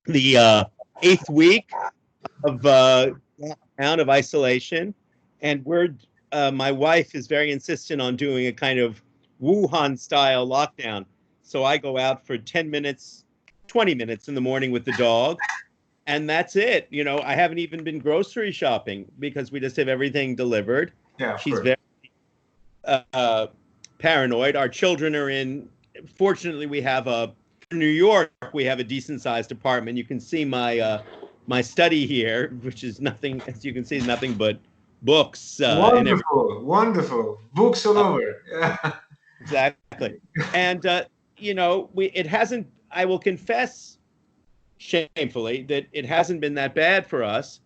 the eighth week of out of isolation, and my wife is very insistent on doing a kind of Wuhan style lockdown. So I go out for 10 minutes, 20 minutes in the morning with the dog, and that's it. I haven't even been grocery shopping because we just have everything delivered. Yeah, of She's course. very paranoid. Our children are in. Fortunately, we have for New York, we have a decent sized apartment. You can see my study here, which is nothing, as you can see, nothing but books and everything. Wonderful, wonderful. Books all Uh, over. Yeah. exactly. And it hasn't. I will confess, shamefully, that it hasn't been that bad for us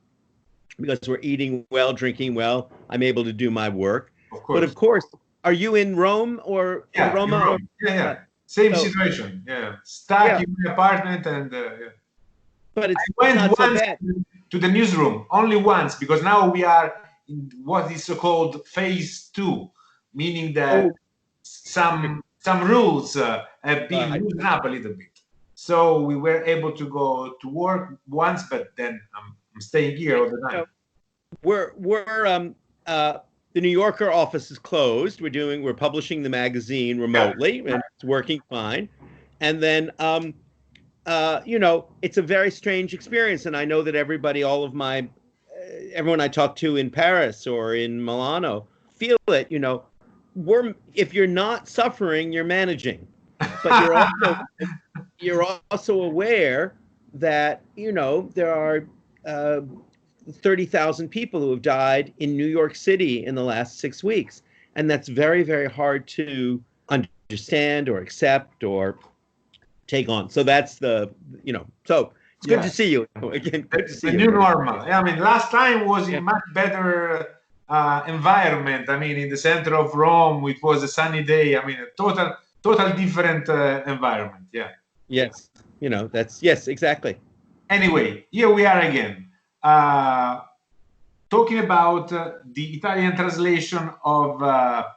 because we're eating well, drinking well. I'm able to do my work. Of But course. of course, are you in Rome or in Yeah, in Roma? Rome. Yeah, Uh, yeah. Same so situation. Yeah. Stuck yeah, in my apartment and yeah. but I it's went not so once bad. to the newsroom, only once, because now we are in what is so-called phase two, meaning that Oh, some rules have been right. loosened up a little bit. So we were able to go to work once, but then I'm staying here all the time. We're the New Yorker office is closed. We're publishing the magazine Yeah. remotely, and it's working fine. And then it's a very strange experience, and I know that everyone I talk to in Paris or in Milano feel it. If you're not suffering, you're managing, but you're also aware that there are uh, 30,000 people who have died in New York City in the last 6 weeks. And that's very, very hard to understand or accept or take on. So so it's good to Yes. see you again. Good to The see you new again. normal. I mean, last time was Yeah. in much better environment. I mean, in the center of Rome, it was a sunny day. I mean, a total different environment. Yeah. Yes. Yes, exactly. Anyway, here we are again, uh, talking about the Italian translation of A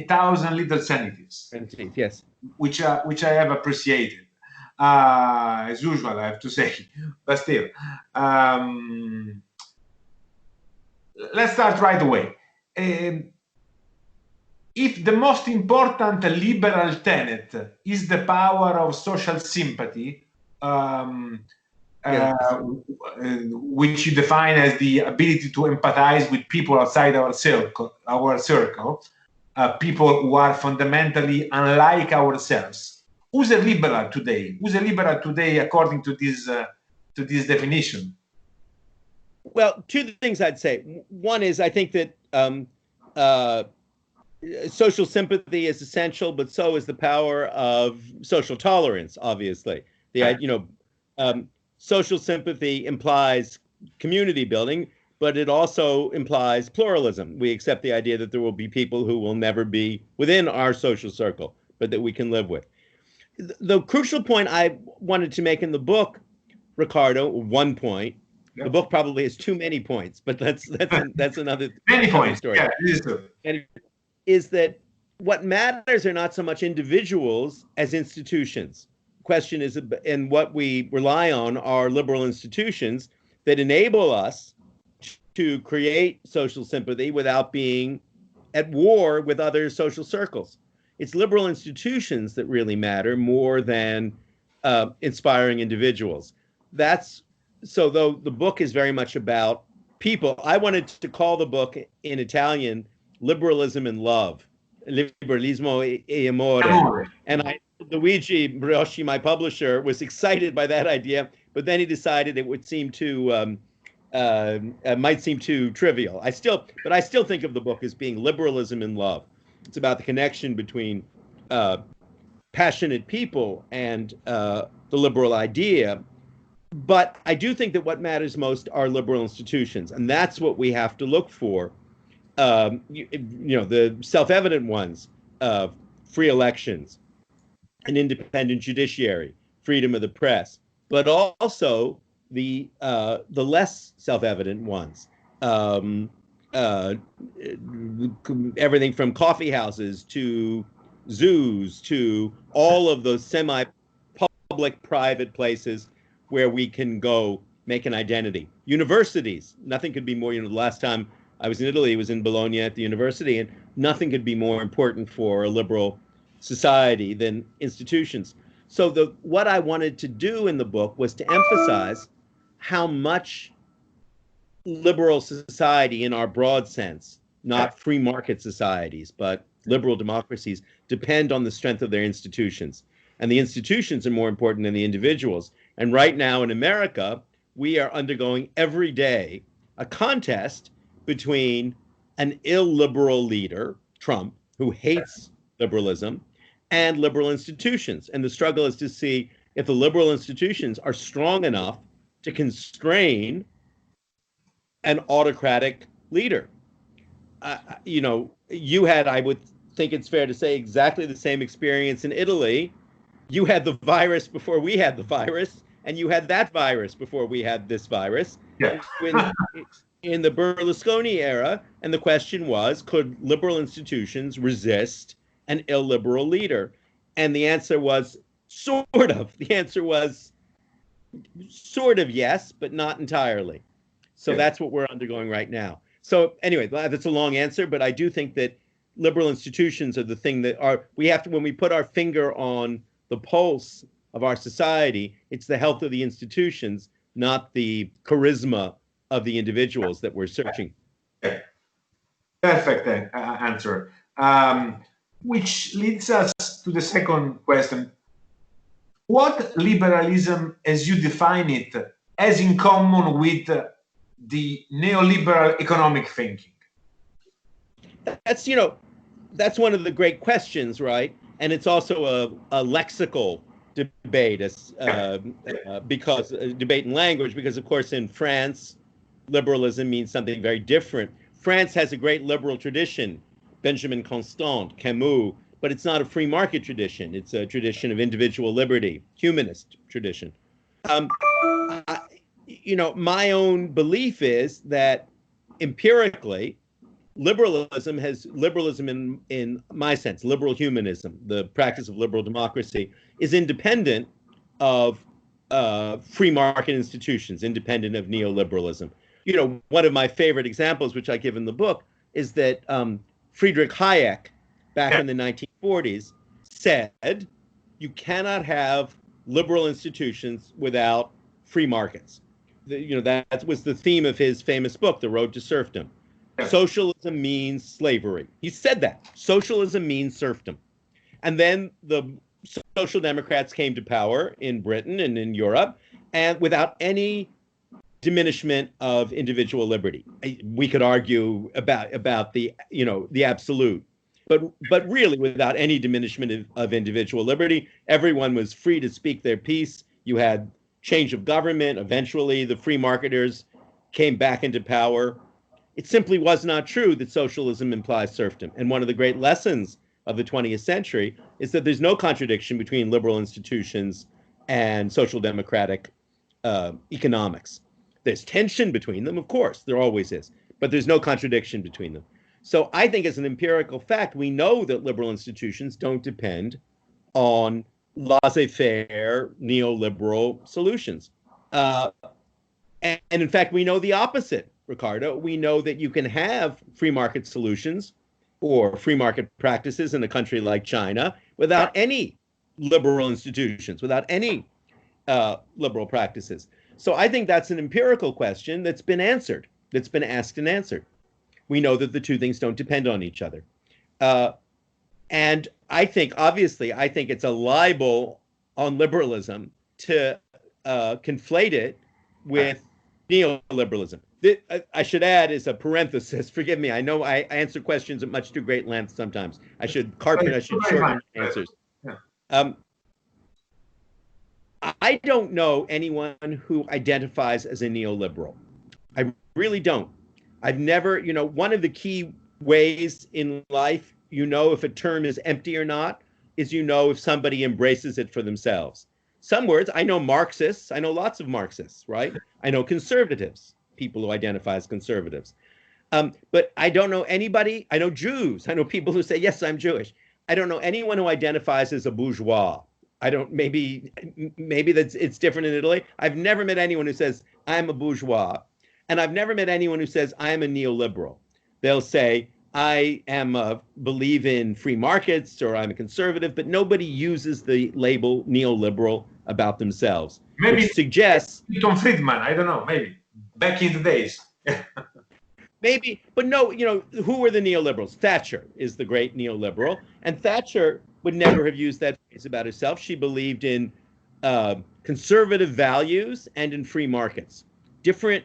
Thousand Little Sanities, Yes. which I have appreciated. As usual, I have to say, but still. Um, let's start right away. If the most important liberal tenet is the power of social sympathy, Yes. which you define as the ability to empathize with people outside our circle, people who are fundamentally unlike ourselves. Who's a liberal today? Who's a liberal today according to this definition? Well, two things I'd say. One is I think that uh, social sympathy is essential, but so is the power of social tolerance. Obviously, Yeah. Social sympathy implies community building, but it also implies pluralism. We accept the idea that there will be people who will never be within our social circle, but that we can live with. The crucial point I wanted to make in the book, Riccardo, one point. The Yeah. book probably has too many points, but that's another Many points. story. Yeah, this is true. And is that what matters are not so much individuals as institutions. Question is, and what we rely on are liberal institutions that enable us to create social sympathy without being at war with other social circles. It's liberal institutions that really matter more than inspiring individuals. That's so, though the book is very much about people, I wanted to call the book in Italian Liberalism and Love, Liberalismo e Amore. Amore. And Luigi Briochi, my publisher, was excited by that idea, but then he decided it would seem too might seem too trivial. I still think of the book as being liberalism and love. It's about the connection between passionate people and the liberal idea. But I do think that what matters most are liberal institutions, and that's what we have to look for. The self-evident ones: free elections, an independent judiciary, freedom of the press, but also the less self-evident ones. Um, uh, Everything from coffee houses to zoos to all of those semi-public private places where we can go make an identity. Universities, nothing could be more, the last time I was in Italy, was in Bologna at the university, and nothing could be more important for a liberal society than institutions. So what I wanted to do in the book was to emphasize how much liberal society in our broad sense, not free market societies, but liberal democracies, depend on the strength of their institutions. And the institutions are more important than the individuals. And right now in America, we are undergoing every day a contest between an illiberal leader, Trump, who hates liberalism, and liberal institutions. And the struggle is to see if the liberal institutions are strong enough to constrain an autocratic leader. You had, I would think it's fair to say, exactly the same experience in Italy. You had the virus before we had the virus, and you had that virus before we had this virus. Yeah. In the Berlusconi era, and the question was, could liberal institutions resist an illiberal leader? And the answer was sort of. The answer was sort of yes, but not entirely. So that's what we're undergoing right now. So anyway, that's a long answer, but I do think that liberal institutions are the thing that we have to, when we put our finger on the pulse of our society, it's the health of the institutions, not the charisma of the individuals that we're searching. Perfect answer. Which leads us to the second question. What liberalism, as you define it, has in common with the neoliberal economic thinking? That's one of the great questions, right? And it's also a lexical debate, because debate in language, because of course in France, liberalism means something very different. France has a great liberal tradition, Benjamin Constant, Camus, but it's not a free market tradition. It's a tradition of individual liberty, humanist tradition. My own belief is that empirically, liberalism in my sense, liberal humanism, the practice of liberal democracy, is independent of free market institutions, independent of neoliberalism. One of my favorite examples, which I give in the book, is that Friedrich Hayek, back in the 1940s, said you cannot have liberal institutions without free markets. That was the theme of his famous book, The Road to Serfdom. Socialism means slavery. He said that. Socialism means serfdom. And then the Social Democrats came to power in Britain and in Europe, and without any diminishment of individual liberty. We could argue about the absolute, but really without any diminishment of individual liberty. Everyone was free to speak their piece. You had change of government. Eventually, the free marketers came back into power. It simply was not true that socialism implies serfdom. And one of the great lessons of the 20th century is that there's no contradiction between liberal institutions and social democratic economics. There's tension between them, of course, there always is, but there's no contradiction between them. So I think as an empirical fact, we know that liberal institutions don't depend on laissez-faire neoliberal solutions. And in fact, we know the opposite, Riccardo. We know that you can have free market solutions or free market practices in a country like China without any liberal institutions, without any liberal practices. So I think that's an empirical question that's been answered, that's been asked and answered. We know that the two things don't depend on each other. And I think it's a libel on liberalism to conflate it with neoliberalism. I should add, as a parenthesis, forgive me, I know I answer questions at much too great length sometimes. I should shorten answers. I don't know anyone who identifies as a neoliberal. I really don't. I've never, one of the key ways in life, if a term is empty or not, is if somebody embraces it for themselves. Some words, I know Marxists, I know lots of Marxists, right? I know conservatives, people who identify as conservatives. But I don't know anybody, I know Jews, I know people who say, yes, I'm Jewish. I don't know anyone who identifies as a bourgeois, I don't, maybe it's different in Italy. I've never met anyone who says I'm a bourgeois, and I've never met anyone who says I'm a neoliberal. They'll say I am believe in free markets or I'm a conservative, but nobody uses the label neoliberal about themselves, Maybe which suggests Milton Friedman. I don't know. Maybe back in the days. maybe, but no, who were the neoliberals? Thatcher is the great neoliberal, and Thatcher would never have used that phrase about herself. She believed in conservative values and in free markets. Different,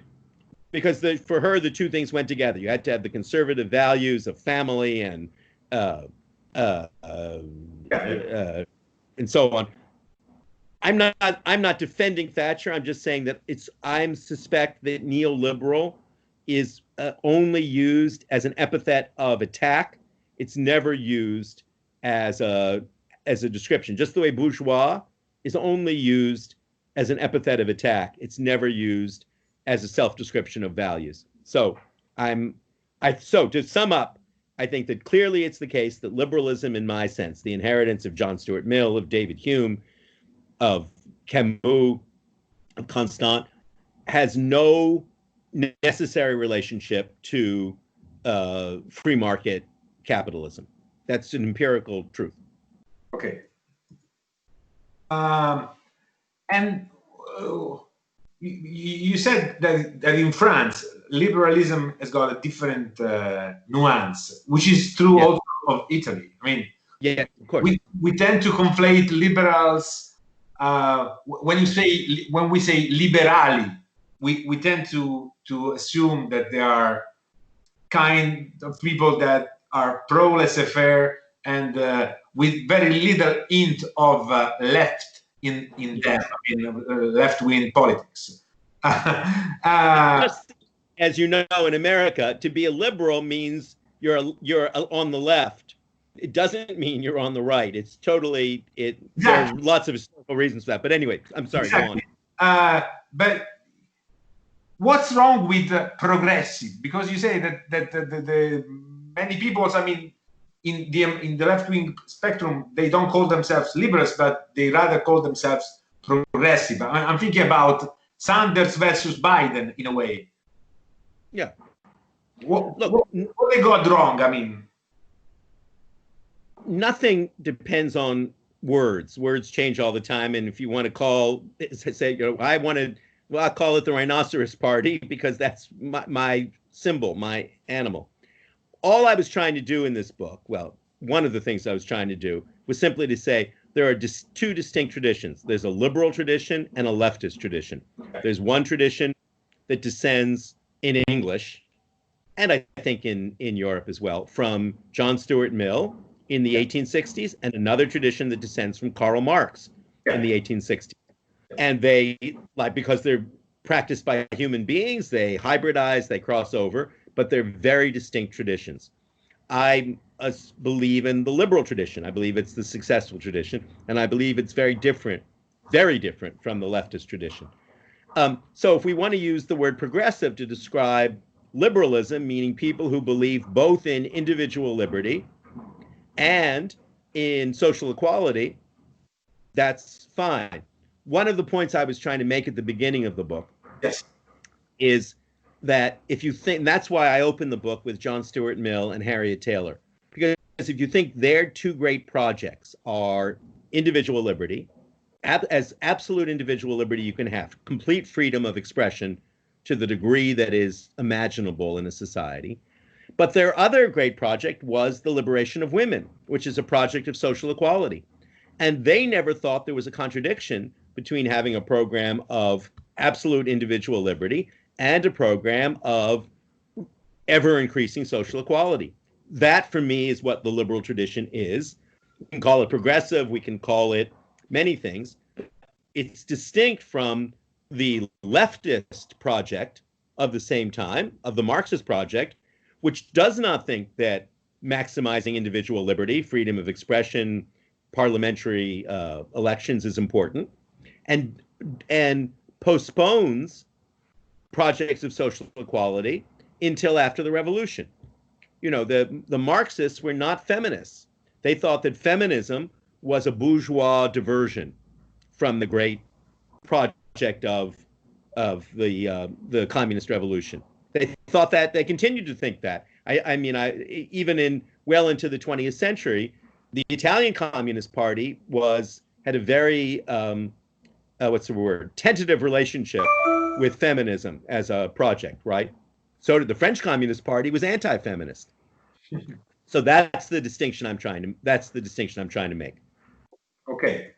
because for her, the two things went together. You had to have the conservative values of family and so on. I'm not defending Thatcher. I'm just saying that I suspect that neoliberal is only used as an epithet of attack. It's never used as a description. Just the way bourgeois is only used as an epithet of attack. It's never used as a self-description of values. So so to sum up, I think that clearly it's the case that liberalism, in my sense, the inheritance of John Stuart Mill, of David Hume, of Camus, of Constant, has no necessary relationship to free market capitalism. That's an empirical truth. Okay. And you said that in France, liberalism has got a different nuance, which is true also of Italy. I mean, yeah, of course. We tend to conflate liberals. When we say liberali, we tend to assume that they are kind of people that are pro laissez-faire and with very little hint of left in them, left-wing politics. Just as you know, in America, to be a liberal means you're on the left. It doesn't mean you're on the right. It's totally Exactly. There are lots of historical reasons for that. But anyway, I'm sorry. Exactly. Go on. But what's wrong with progressive? Because you say that the many people, I mean, in the left-wing spectrum, they don't call themselves liberals, but they rather call themselves progressive. I'm thinking about Sanders versus Biden in a way. Yeah. What they got wrong? I mean, nothing depends on words. Words change all the time, and if you want to say, I'll call it the Rhinoceros Party because that's my symbol, my animal. All I was trying to do in this book, well, one of the things I was trying to do was simply to say there are two distinct traditions. There's a liberal tradition and a leftist tradition. There's one tradition that descends in English, and I think in Europe as well, from John Stuart Mill in the 1860s, and another tradition that descends from Karl Marx in the 1860s. And they, because they're practiced by human beings, they hybridize, they cross over, but they're very distinct traditions. I believe in the liberal tradition. I believe it's the successful tradition, and I believe it's very different from the leftist tradition. So if we want to use the word progressive to describe liberalism, meaning people who believe both in individual liberty and in social equality, that's fine. One of the points I was trying to make at the beginning of the book is that if you think, and that's why I opened the book with John Stuart Mill and Harriet Taylor, because if you think their two great projects are individual liberty, as absolute individual liberty you can have, complete freedom of expression to the degree that is imaginable in a society. But their other great project was the liberation of women, which is a project of social equality. And they never thought there was a contradiction between having a program of absolute individual liberty and a program of ever-increasing social equality. That, for me, is what the liberal tradition is. We can call it progressive. We can call it many things. It's distinct from the leftist project of the same time, of the Marxist project, which does not think that maximizing individual liberty, freedom of expression, parliamentary elections is important, and postpones projects of social equality until after the revolution. The Marxists were not feminists. They thought that feminism was a bourgeois diversion from the great project of the communist revolution. They thought that, they continued to think that. I mean, even well into the 20th century, the Italian Communist Party had a very what's the word? Tentative relationship with feminism as a project, right? So did the French Communist Party, was anti-feminist. So that's the distinction I'm trying to make. Okay.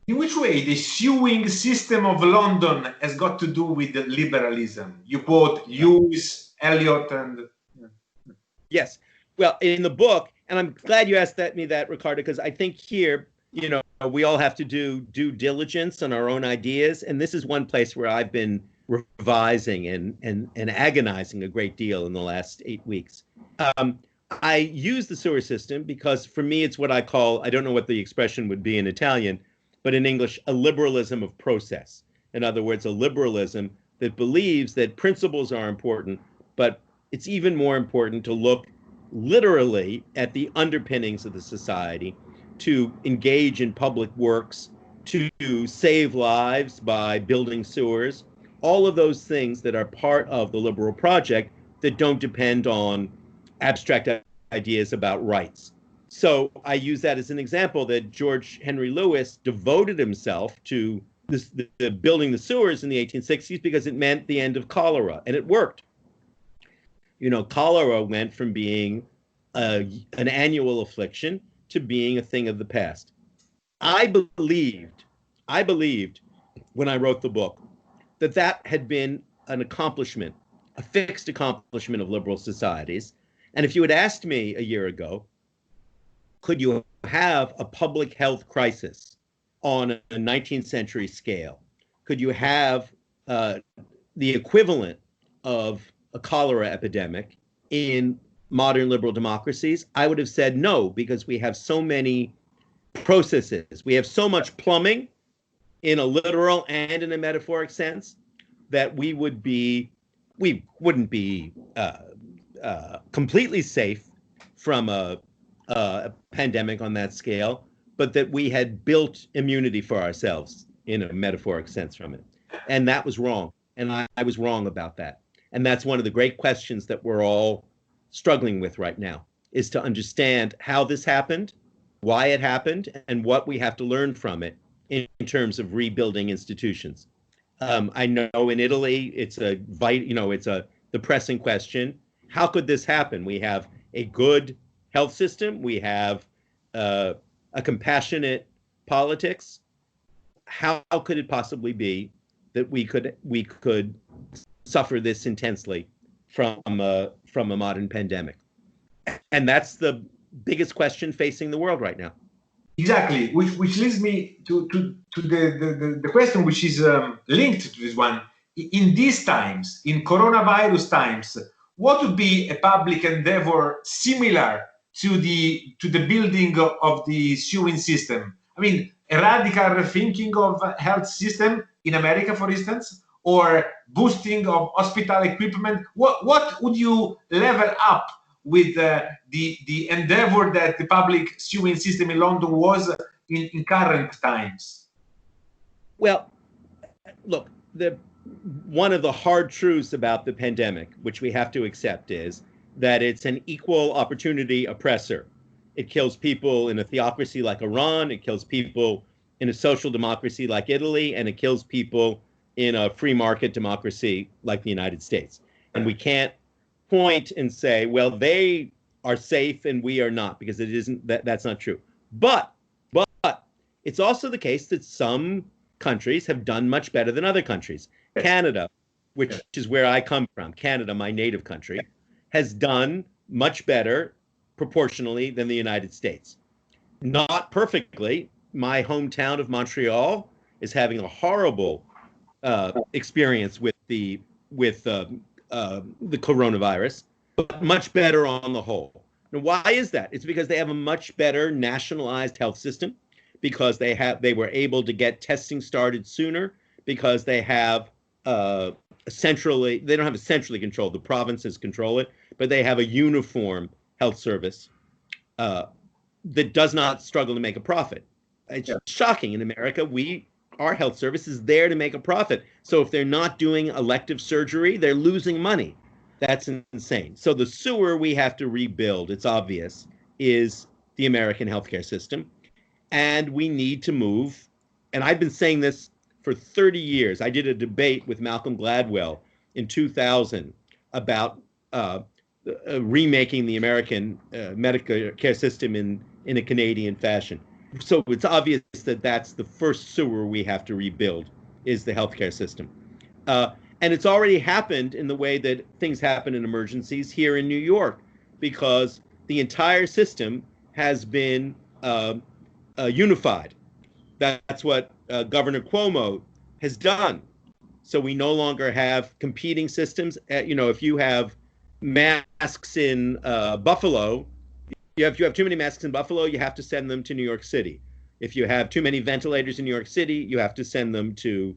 In which way the sewing system of London has got to do with liberalism? You quote Lewis, Eliot, and... Yes. Well, in the book, and I'm glad you asked me that, Riccardo, because I think here, we all have to do due diligence on our own ideas. And this is one place where I've been revising and agonizing a great deal in the last 8 weeks. I use the sewer system because for me, it's what I call, I don't know what the expression would be in Italian, but in English, a liberalism of process. In other words, a liberalism that believes that principles are important, but it's even more important to look literally at the underpinnings of the society, to engage in public works, to save lives by building sewers, all of those things that are part of the liberal project that don't depend on abstract ideas about rights. So I use that as an example that George Henry Lewis devoted himself to the building the sewers in the 1860s because it meant the end of cholera, and it worked. Cholera went from being an annual affliction to being a thing of the past. I believed when I wrote the book that had been an accomplishment, a fixed accomplishment of liberal societies. And if you had asked me a year ago, could you have a public health crisis on a 19th century scale? Could you have the equivalent of a cholera epidemic in modern liberal democracies? I would have said no, because we have so many processes. We have so much plumbing in a literal and in a metaphoric sense that we wouldn't be completely safe from a pandemic on that scale, but that we had built immunity for ourselves in a metaphoric sense from it. And that was wrong. And I was wrong about that. And that's one of the great questions that we're all struggling with right now, is to understand how this happened, why it happened, and what we have to learn from it in terms of rebuilding institutions. I know in Italy, it's the pressing question. How could this happen? We have a good health system. We have a compassionate politics. How could it possibly be that we could suffer this intensely from a modern pandemic? And that's the biggest question facing the world right now. Exactly, which leads me to the question which is linked to this one. In these times, in coronavirus times, what would be a public endeavor similar to the building of the sewing system? I mean, a radical rethinking of health system in America, for instance, or boosting of hospital equipment. What would you level up with the endeavor that the public sewing system in London was in current times? Well, look, one of the hard truths about the pandemic, which we have to accept, is that it's an equal opportunity oppressor. It kills people in a theocracy like Iran, it kills people in a social democracy like Italy, and it kills people in a free market democracy like the United States. And we can't point and say, well, they are safe and we are not, because it isn't. That's not true. But it's also the case that some countries have done much better than other countries. Canada, which is where I come from, Canada, my native country, has done much better proportionally than the United States. Not perfectly. My hometown of Montreal is having a horrible experience with the coronavirus, but much better on the whole. Now, why is that? It's because they have a much better nationalized health system, because they were able to get testing started sooner, because they have they don't have a centrally controlled, the provinces control it, but they have a uniform health service that does not struggle to make a profit. It's shocking. In America, our health service is there to make a profit. So if they're not doing elective surgery, they're losing money. That's insane. So the sewer we have to rebuild, it's obvious, is the American healthcare system. And we need to move. And I've been saying this for 30 years. I did a debate with Malcolm Gladwell in 2000 about remaking the American medical care system in a Canadian fashion. So it's obvious that that's the first sewer we have to rebuild, is the healthcare system. And it's already happened in the way that things happen in emergencies here in New York, because the entire system has been unified. That's what Governor Cuomo has done. So we no longer have competing systems. If you have masks in Buffalo, you have too many masks in Buffalo, you have to send them to New York City. If you have too many ventilators in New York City, you have to send them to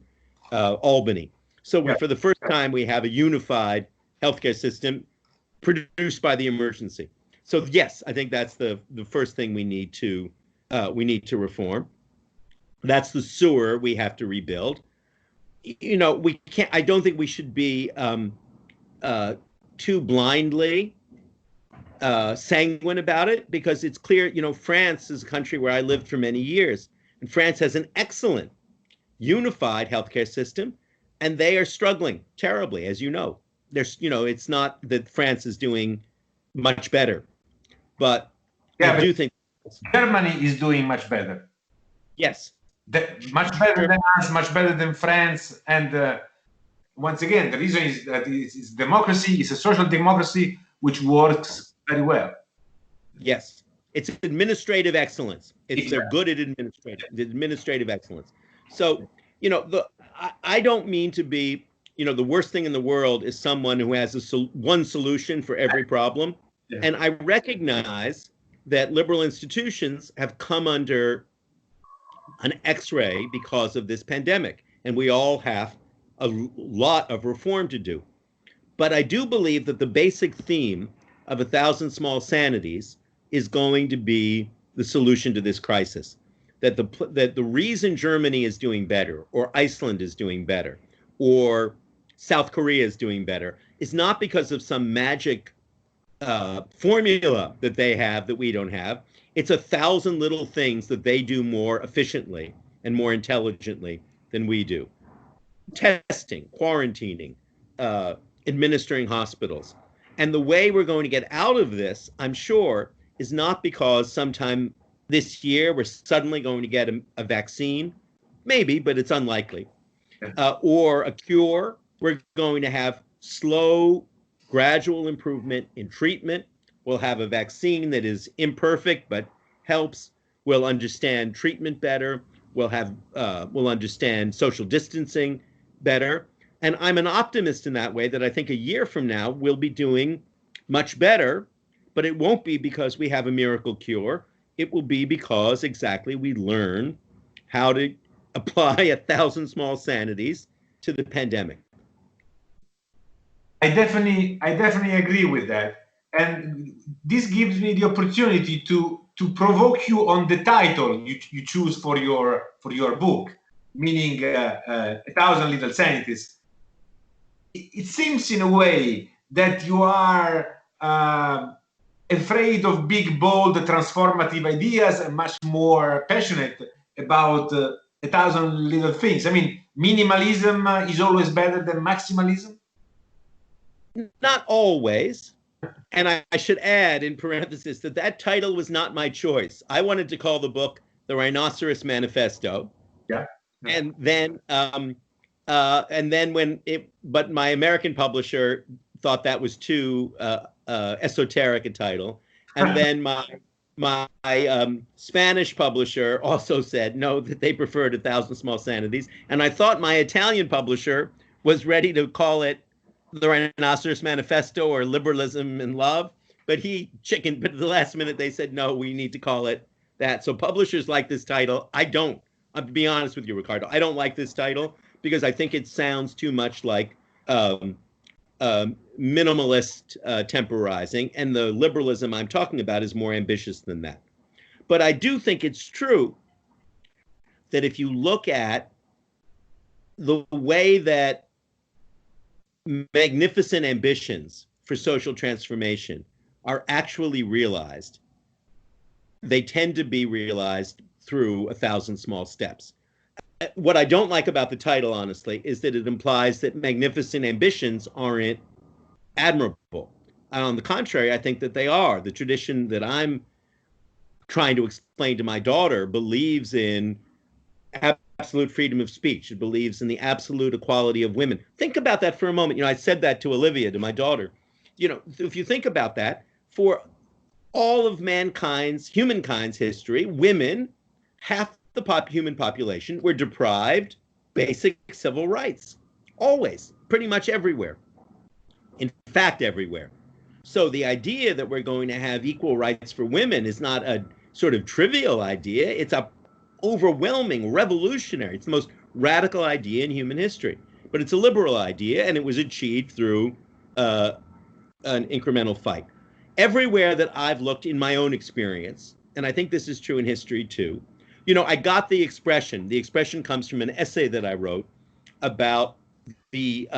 Albany. So for the first time, we have a unified healthcare system produced by the emergency. So yes, I think that's the first thing we need to reform. That's the sewer we have to rebuild. We can't. I don't think we should be too blindly sanguine about it, because it's clear. France is a country where I lived for many years, and France has an excellent unified healthcare system, and they are struggling terribly, as you know. It's not that France is doing much better, but I do think Germany is doing much better. Yes. Much better than us, much better than France. And once again, the reason is that it's democracy, it's a social democracy, which works very well. Yes. It's administrative excellence. They're good at administrative excellence. So, I don't mean to be, the worst thing in the world is someone who has one solution for every problem. Yeah. And I recognize that liberal institutions have come under an X-ray because of this pandemic, and we all have a lot of reform to do. But I do believe that the basic theme of 1,000 Small Sanities is going to be the solution to this crisis. That the reason Germany is doing better, or Iceland is doing better, or South Korea is doing better, is not because of some magic formula that they have that we don't have. It's 1,000 little things that they do more efficiently and more intelligently than we do. Testing, quarantining, administering hospitals. And the way we're going to get out of this, I'm sure, is not because sometime this year we're suddenly going to get a vaccine, maybe, but it's unlikely, or a cure. We're going to have slow, gradual improvement in treatment. We'll have a vaccine that is imperfect but helps. We'll understand treatment better. We'll understand social distancing better. And I'm an optimist in that way, that I think a year from now we'll be doing much better, but it won't be because we have a miracle cure. It will be because exactly we learn how to apply 1,000 Small Sanities to the pandemic. I definitely agree with that. And this gives me the opportunity to provoke you on the title you choose for your book, meaning 1,000 Little Sanities. It seems in a way that you are afraid of big, bold, transformative ideas and much more passionate about 1,000 little things. I mean, minimalism is always better than maximalism? Not always. And I should add in parenthesis that title was not my choice. I wanted to call the book The Rhinoceros Manifesto. Yeah. And then but my American publisher thought that was too esoteric a title. And then my Spanish publisher also said no, that they preferred 1,000 Small Sanities. And I thought my Italian publisher was ready to call it The Rhinoceros Manifesto or Liberalism in Love, but he chickened. But at the last minute, they said, no, we need to call it that. So publishers like this title. I don't. I'll be honest with you, Riccardo. I don't like this title because I think it sounds too much like minimalist temporizing, and the liberalism I'm talking about is more ambitious than that. But I do think it's true that if you look at the way that magnificent ambitions for social transformation are actually realized, they tend to be realized through 1,000 small steps. What I don't like about the title, honestly, is that it implies that magnificent ambitions aren't admirable. And on the contrary, I think that they are. The tradition that I'm trying to explain to my daughter believes in absolute freedom of speech. It believes in the absolute equality of women. Think about that for a moment. I said that to Olivia, to my daughter. If you think about that, for all of humankind's history, women, half the human population, were deprived basic civil rights. Always, pretty much everywhere. In fact, everywhere. So the idea that we're going to have equal rights for women is not a sort of trivial idea. It's a overwhelming, revolutionary. It's the most radical idea in human history. But it's a liberal idea, and it was achieved through an incremental fight. Everywhere that I've looked in my own experience, and I think this is true in history too, I got the expression. The expression comes from an essay that I wrote about the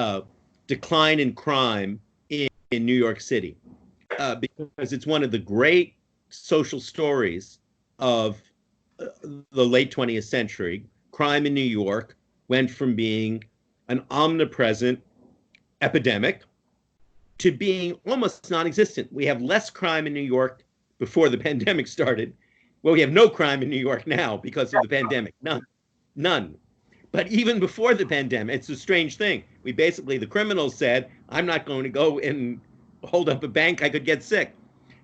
decline in crime in New York City, because it's one of the great social stories of the late 20th century. Crime in New York went from being an omnipresent epidemic to being almost non-existent. We have less crime in New York before the pandemic started. Well, we have no crime in New York now because of the pandemic. None. But even before the pandemic, it's a strange thing. The criminals said, I'm not going to go and hold up a bank, I could get sick.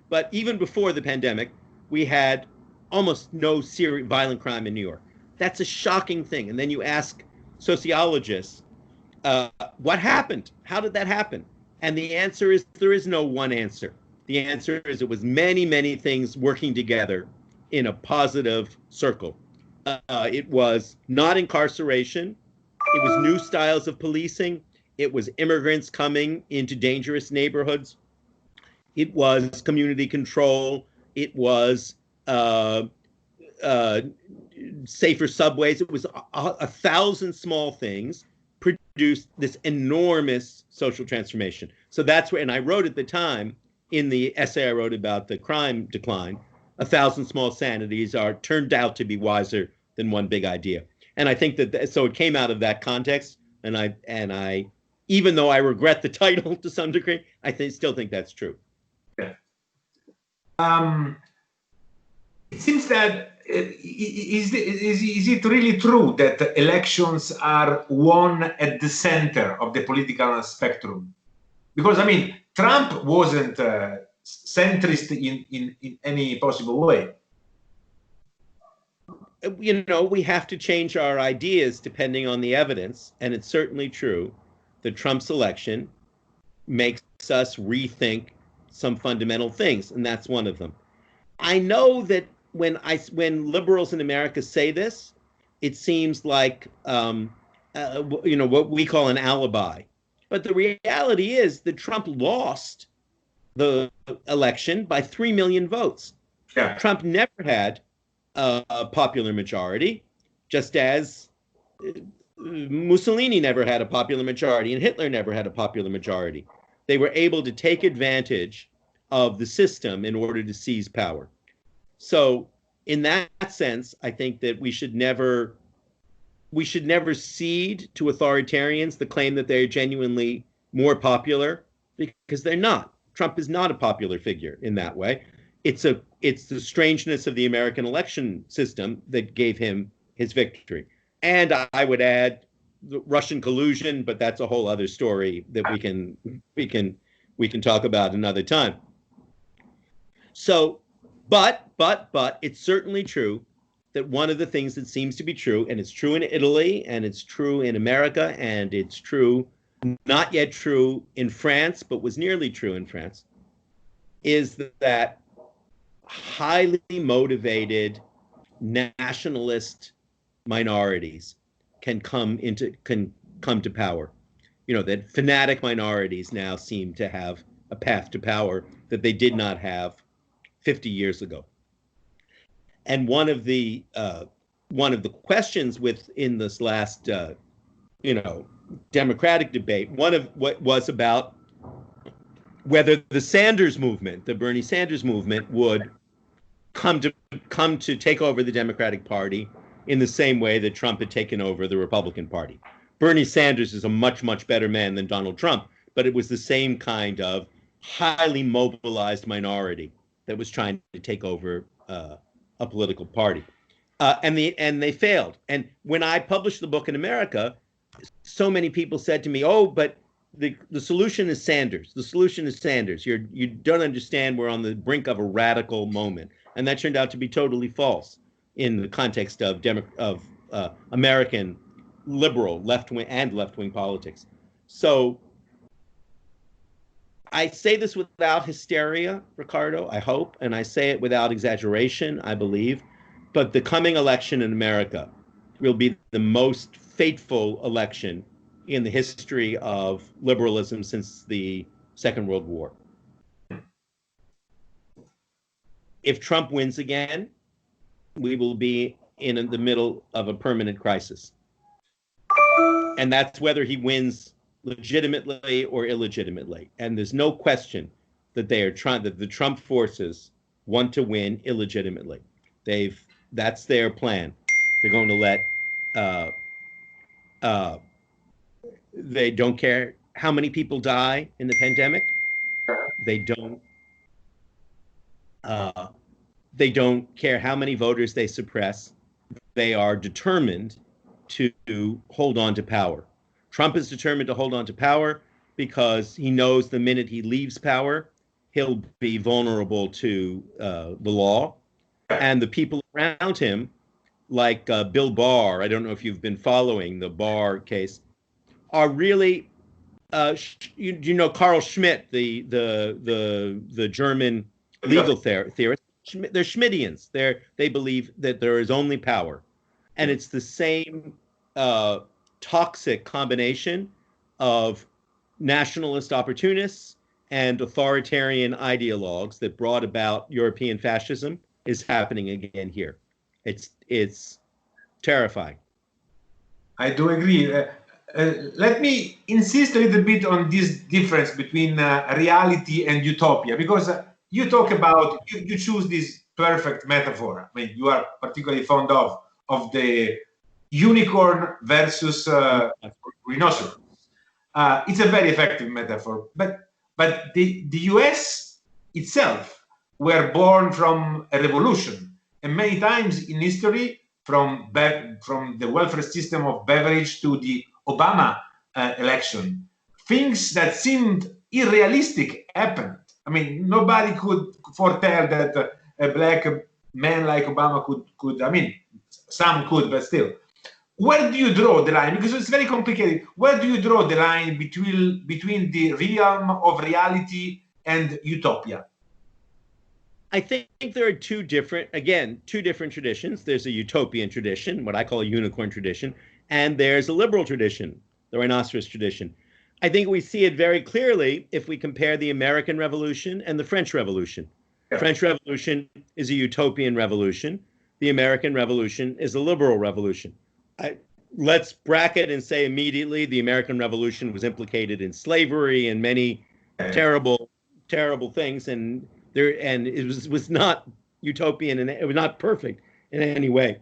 But even before the pandemic, we had almost no serious violent crime in New York. That's a shocking thing. And then you ask sociologists, what happened? How did that happen? And the answer is, there is no one answer. The answer is it was many, many things working together in a positive circle. It was not incarceration. It was new styles of policing. It was immigrants coming into dangerous neighborhoods. It was community control. It was safer subways. It was 1,000 small things produced this enormous social transformation. So that's where, and I wrote at the time in the essay I wrote about the crime decline, 1,000 small sanities turned out to be wiser than one big idea. And I think that, so it came out of that context. And I, even though I regret the title to some degree, I still think that's true. Yeah. It seems that is it really true that elections are won at the center of the political spectrum? Because Trump wasn't centrist in any possible way. We have to change our ideas depending on the evidence, and it's certainly true that Trump's election makes us rethink some fundamental things, and that's one of them. I know that when liberals in America say this, it seems like what we call an alibi. But the reality is that Trump lost the election by 3 million votes. Yeah. Trump never had a popular majority, just as Mussolini never had a popular majority and Hitler never had a popular majority. They were able to take advantage of the system in order to seize power. So in that sense, I think that we should never cede to authoritarians the claim that they're genuinely more popular, because they're not. Trump is not a popular figure in that way. It's the strangeness of the American election system that gave him his victory. And I would add the Russian collusion, but that's a whole other story that we can talk about another time. So, but it's certainly true that one of the things that seems to be true, and it's true in Italy, and it's true in America, and it's true, not yet true in France, but was nearly true in France, is that highly motivated nationalist minorities can come to power. That fanatic minorities now seem to have a path to power that they did not have 50 years ago. And one of the questions within this last Democratic debate, one of what was about whether the Sanders movement, the Bernie Sanders movement, would come to take over the Democratic Party in the same way that Trump had taken over the Republican Party. Bernie Sanders is a much, much better man than Donald Trump, but it was the same kind of highly mobilized minority that was trying to take over a political party. And they failed. And when I published the book in America, so many people said to me, "Oh, but the solution is Sanders. The solution is Sanders. You don't understand. We're on the brink of a radical moment." And that turned out to be totally false in the context of American liberal left-wing politics. So I say this without hysteria, Riccardo, I hope, and I say it without exaggeration, I believe. But the coming election in America will be the most fateful election in the history of liberalism since the Second World War. If Trump wins again, we will be in the middle of a permanent crisis. And that's whether he wins legitimately or illegitimately. And there's no question that that the Trump forces want to win illegitimately. That's their plan. They're going to let they don't care how many people die in the pandemic. They don't care how many voters they suppress. They are determined to hold on to power. Trump is determined to hold on to power because he knows the minute he leaves power, he'll be vulnerable to the law. And the people around him, like Bill Barr, I don't know if you've been following the Barr case, are really, you know, Carl Schmitt, the German legal theorist. They're Schmittians. They believe that there is only power, and it's the same toxic combination of nationalist opportunists and authoritarian ideologues that brought about European fascism is happening again here. It's terrifying. I do agree. Let me insist a little bit on this difference between reality and utopia, because you talk about, you choose this perfect metaphor. I mean, you are particularly fond of the unicorn versus rhinoceros. It's a very effective metaphor, but the US itself were born from a revolution, and many times in history, from the welfare system of Beveridge to the Obama election, things that seemed unrealistic happened. I mean, nobody could foretell that a black man like Obama could. I mean, some could, but still. Where do you draw the line? Because it's very complicated. Where do you draw the line between the realm of reality and utopia? I think there are two different traditions. There's a utopian tradition, what I call a unicorn tradition, and there's a liberal tradition, the rhinoceros tradition. I think we see it very clearly if we compare the American Revolution and the French Revolution. The French Revolution is a utopian revolution. The American Revolution is a liberal revolution. Let's bracket and say immediately the American Revolution was implicated in slavery and many terrible, terrible things, and it was not utopian and it was not perfect in any way.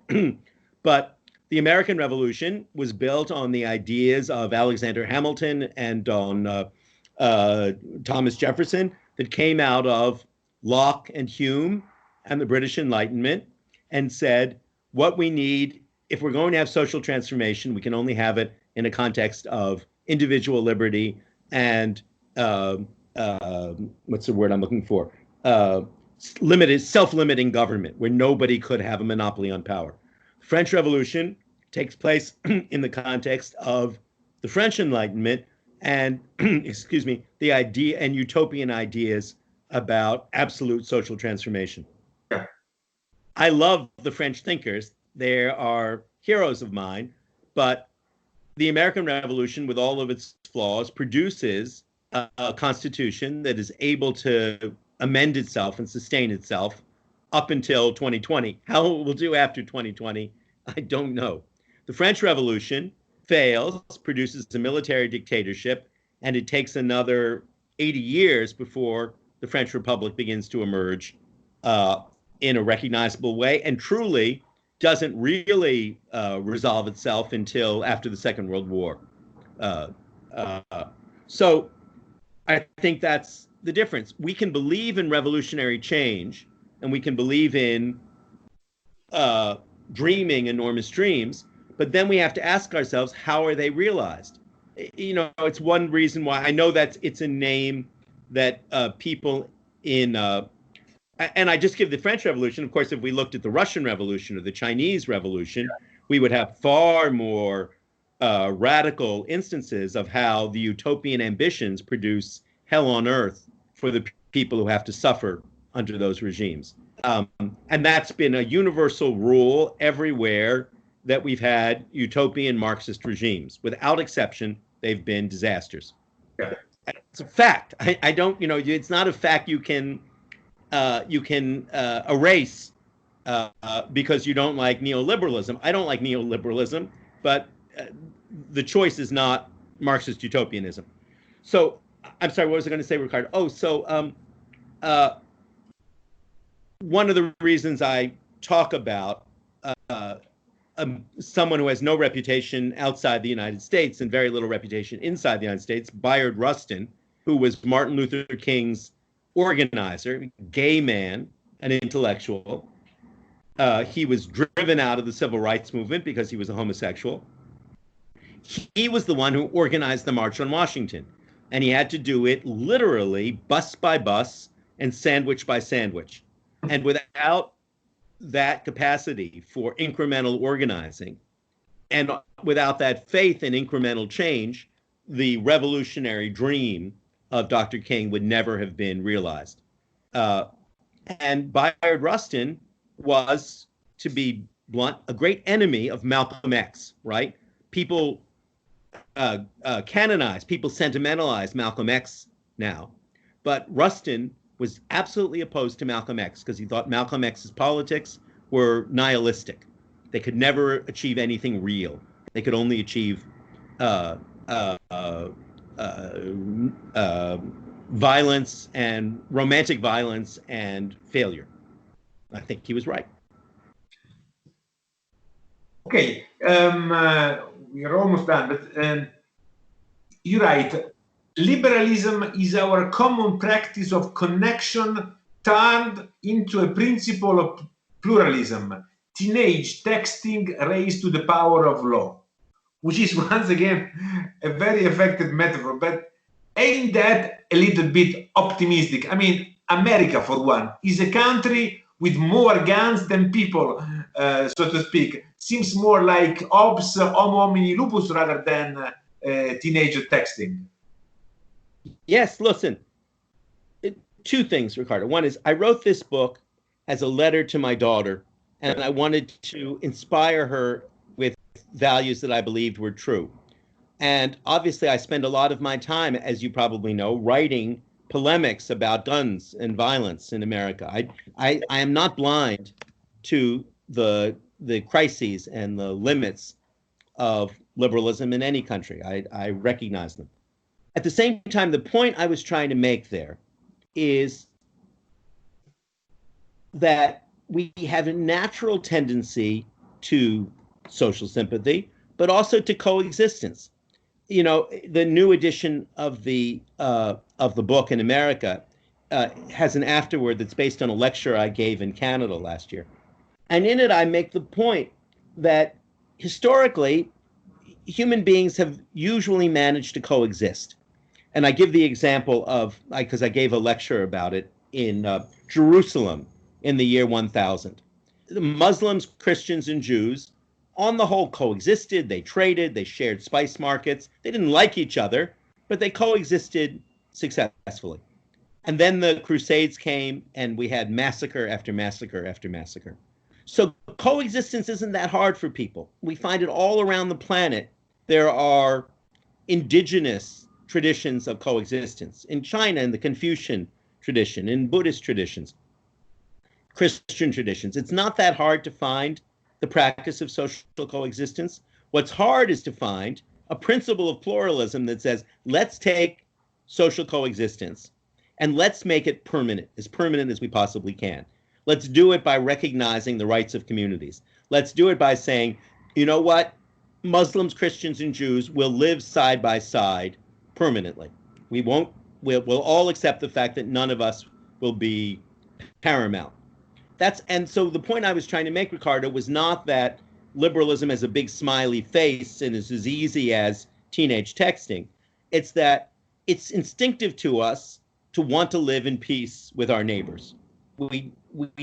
But the American Revolution was built on the ideas of Alexander Hamilton and on Thomas Jefferson that came out of Locke and Hume and the British Enlightenment, and said what we need, if we're going to have social transformation, we can only have it in a context of individual liberty and what's the word I'm looking for? Self-limiting government, where nobody could have a monopoly on power. The French Revolution takes place in the context of the French Enlightenment and, excuse me, the idea and utopian ideas about absolute social transformation. I love the French thinkers. They are heroes of mine, but the American Revolution, with all of its flaws, produces a constitution that is able to amend itself and sustain itself up until 2020. How it will do after 2020, I don't know. The French Revolution fails, produces a military dictatorship, and it takes another 80 years before the French Republic begins to emerge in a recognizable way, and truly doesn't really resolve itself until after the Second World War. So I think that's the difference. We can believe in revolutionary change, and we can believe in dreaming enormous dreams, but then we have to ask ourselves, how are they realized? You know, it's one reason why I know that it's a name that people in and I just give the French Revolution. Of course, if we looked at the Russian Revolution or the Chinese Revolution, we would have far more radical instances of how the utopian ambitions produce hell on earth for the people who have to suffer under those regimes. And that's been a universal rule everywhere that we've had utopian Marxist regimes. Without exception, they've been disasters. Yeah. It's a fact. I don't, you know, it's not a fact you can erase because you don't like neoliberalism. I don't like neoliberalism, but the choice is not Marxist utopianism. So, I'm sorry, what was I going to say, Riccardo? Oh, so one of the reasons I talk about someone who has no reputation outside the United States and very little reputation inside the United States, Bayard Rustin, who was Martin Luther King's organizer, gay man, an intellectual. He was driven out of the civil rights movement because he was a homosexual. He was the one who organized the March on Washington, and he had to do it literally bus by bus and sandwich by sandwich. And without that capacity for incremental organizing, and without that faith in incremental change, the revolutionary dream of Dr. King would never have been realized. And Bayard Rustin was, to be blunt, a great enemy of Malcolm X, right? People canonize, people sentimentalize Malcolm X now. But Rustin was absolutely opposed to Malcolm X because he thought Malcolm X's politics were nihilistic. They could never achieve anything real. They could only achieve violence and romantic violence and failure. I think he was right. Okay, we are almost done, but you write, liberalism is our common practice of connection turned into a principle of pluralism, teenage texting raised to the power of law, which is once again a very effective metaphor, but ain't that a little bit optimistic? I mean, America, for one, is a country with more guns than people, so to speak. Seems more like Hobbes homo homini lupus rather than teenager texting. Yes, listen, two things, Riccardo. One is I wrote this book as a letter to my daughter, and I wanted to inspire her with values that I believed were true. And obviously, I spend a lot of my time, as you probably know, writing polemics about guns and violence in America. I am not blind to the crises and the limits of liberalism in any country. I recognize them. At the same time, the point I was trying to make there is that we have a natural tendency to social sympathy, but also to coexistence. You know, the new edition of the book in America has an afterword that's based on a lecture I gave in Canada last year. And in it, I make the point that historically, human beings have usually managed to coexist. And I give the example of, because I gave a lecture about it in Jerusalem in the year 1000. The Muslims, Christians, and Jews, on the whole, coexisted. They traded, they shared spice markets. They didn't like each other, but they coexisted successfully. And then the Crusades came, and we had massacre after massacre after massacre. So coexistence isn't that hard for people. We find it all around the planet. There are indigenous traditions of coexistence. In China, in the Confucian tradition, in Buddhist traditions. Christian traditions. It's not that hard to find the practice of social coexistence. What's hard is to find a principle of pluralism that says, let's take social coexistence and let's make it permanent as we possibly can. Let's do it by recognizing the rights of communities. Let's do it by saying, you know what? Muslims, Christians, and Jews will live side by side permanently. We'll all accept the fact that none of us will be paramount. And so the point I was trying to make, Riccardo, was not that liberalism has a big smiley face and is as easy as teenage texting. It's that it's instinctive to us to want to live in peace with our neighbors. We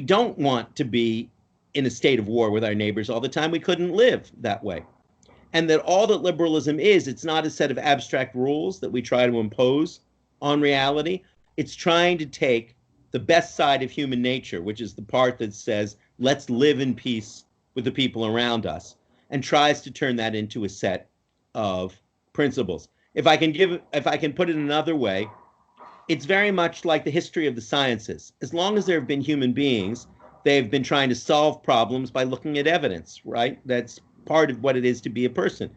don't want to be in a state of war with our neighbors all the time. We couldn't live that way. And that all that liberalism is, it's not a set of abstract rules that we try to impose on reality. It's trying to take the best side of human nature, which is the part that says, let's live in peace with the people around us, and tries to turn that into a set of principles. If I can put it another way, it's very much like the history of the sciences. As long as there have been human beings, they've been trying to solve problems by looking at evidence, right? That's part of what it is to be a person.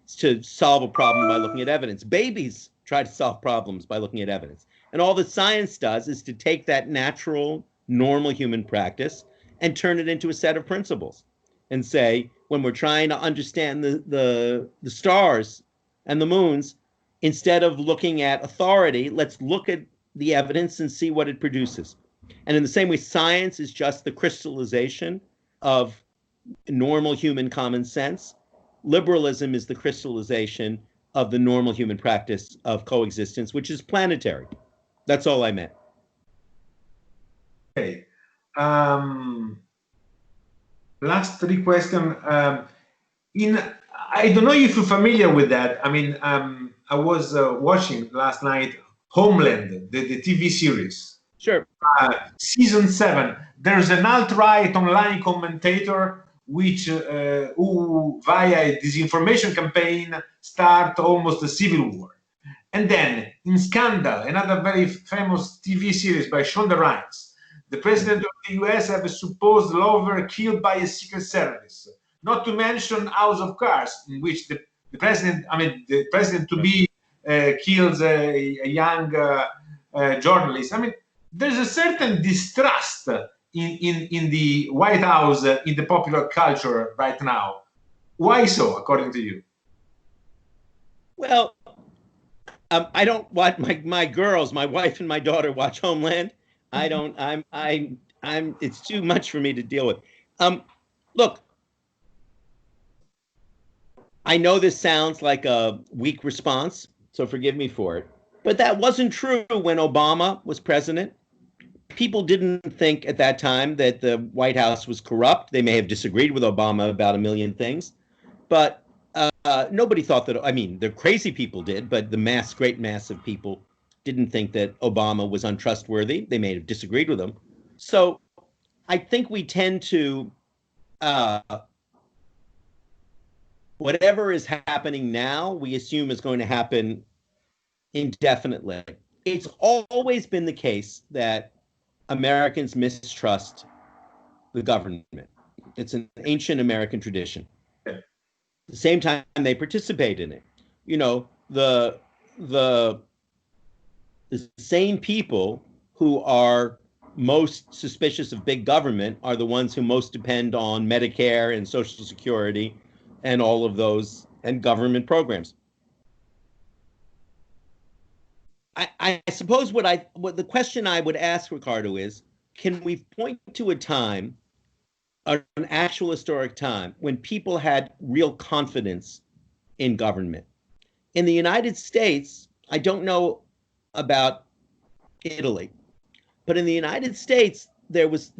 It's to solve a problem by looking at evidence. Babies try to solve problems by looking at evidence. And all that science does is to take that natural, normal human practice and turn it into a set of principles and say, when we're trying to understand the stars and the moons, instead of looking at authority, let's look at the evidence and see what it produces. And in the same way, science is just the crystallization of normal human common sense. Liberalism is the crystallization of the normal human practice of coexistence, which is planetary. That's all I meant. Okay. Last three questions. I don't know if you're familiar with that. I mean, I was watching last night Homeland, the TV series. Sure. Season 7. There's an alt-right online commentator who via a disinformation campaign start almost a civil war. And then in Scandal, another very famous TV series by Shonda Rhimes, the president of the US have a supposed lover killed by a secret service. Not to mention House of Cards, in which the president to be kills a young journalist. I mean, there's a certain distrust in the White House, in the popular culture right now. Why so, according to you? Well, I don't watch my girls, my wife and my daughter watch Homeland. I don't. It's too much for me to deal with. Look, I know this sounds like a weak response, so forgive me for it. But that wasn't true when Obama was president. People didn't think at that time that the White House was corrupt. They may have disagreed with Obama about a million things, but nobody thought that. I mean, the crazy people did, but the great mass of people didn't think that Obama was untrustworthy. They may have disagreed with him. So I think we tend to, whatever is happening now, we assume is going to happen indefinitely. It's always been the case that Americans mistrust the government. It's an ancient American tradition. At the same time, they participate in it. You know, the same people who are most suspicious of big government are the ones who most depend on Medicare and Social Security and all of those and government programs. I suppose what the question I would ask, Riccardo, is, can we point to a time, an actual historic time, when people had real confidence in government? In the United States, I don't know about Italy, but in the United States, there's